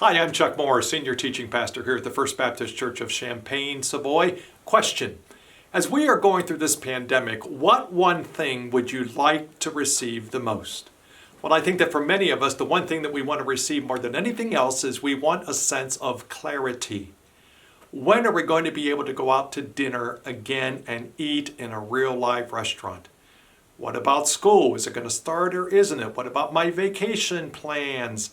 Hi, I'm Chuck Moore, Senior Teaching Pastor here at the First Baptist Church of Champaign, Savoy. Question: as we are going through this pandemic, what one thing would you like to receive the most? Well, I think that for many of us, the one thing that we want to receive more than anything else is we want a sense of clarity. When are we going to be able to go out to dinner again and eat in a real live restaurant? What about school? Is it going to start or isn't it? What about my vacation plans?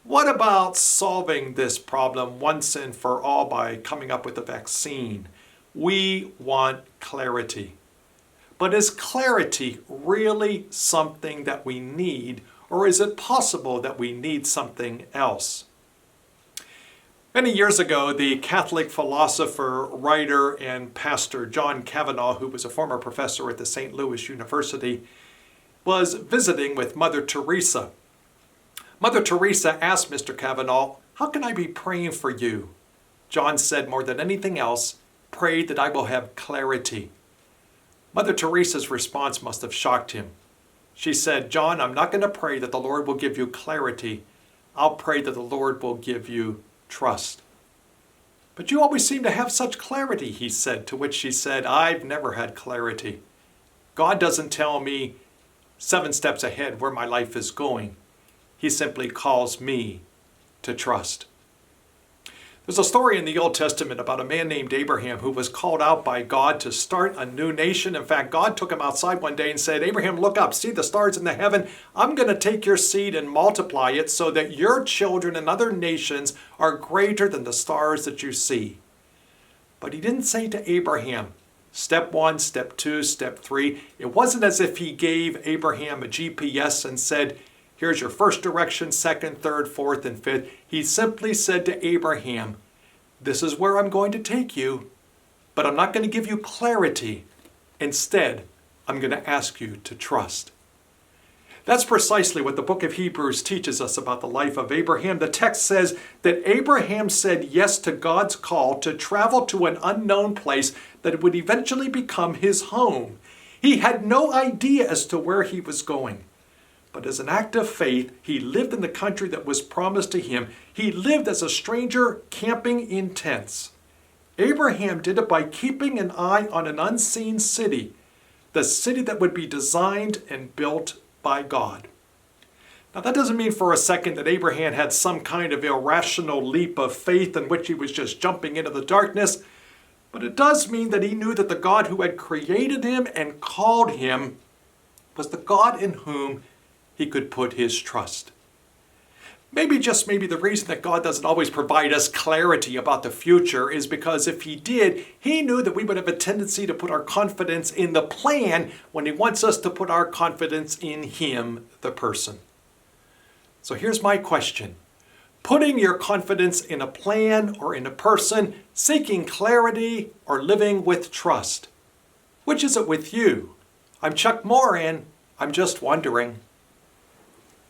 What about solving this problem once and for all by coming up with a vaccine? We want clarity. But is clarity really something that we need, or is it possible that we need something else? Many years ago, the Catholic philosopher, writer, and pastor John Kavanaugh, who was a former professor at the St. Louis University, was visiting with Mother Teresa. Mother Teresa asked Mr. Kavanaugh, "How can I be praying for you?" John said, more than anything else, "Pray that I will have clarity." Mother Teresa's response must have shocked him. She said, "John, I'm not going to pray that the Lord will give you clarity. I'll pray that the Lord will give you trust." "But you always seem to have such clarity," he said, to which she said, "I've never had clarity. God doesn't tell me 7 steps ahead where my life is going. He simply calls me to trust." There's a story in the Old Testament about a man named Abraham who was called out by God to start a new nation. In fact, God took him outside one day and said, "Abraham, look up, see the stars in the heaven. I'm going to take your seed and multiply it so that your children and other nations are greater than the stars that you see." But he didn't say to Abraham, step 1, step 2, step 3. It wasn't as if he gave Abraham a GPS and said, "Here's your first direction, second, third, fourth, and fifth." He simply said to Abraham, "This is where I'm going to take you, but I'm not going to give you clarity. Instead, I'm going to ask you to trust." That's precisely what the book of Hebrews teaches us about the life of Abraham. The text says that Abraham said yes to God's call to travel to an unknown place that would eventually become his home. He had no idea as to where he was going. But as an act of faith, he lived in the country that was promised to him. He lived as a stranger camping in tents. Abraham did it by keeping an eye on an unseen city, the city that would be designed and built by God. Now, that doesn't mean for a second that Abraham had some kind of irrational leap of faith in which he was just jumping into the darkness, but it does mean that he knew that the God who had created him and called him was the God in whom he could put his trust. Maybe, just maybe, the reason that God doesn't always provide us clarity about the future is because if he did, he knew that we would have a tendency to put our confidence in the plan when he wants us to put our confidence in him, the person. So here's my question. Putting your confidence in a plan or in a person, seeking clarity or living with trust. Which is it with you? I'm Chuck Moore, and I'm just wondering.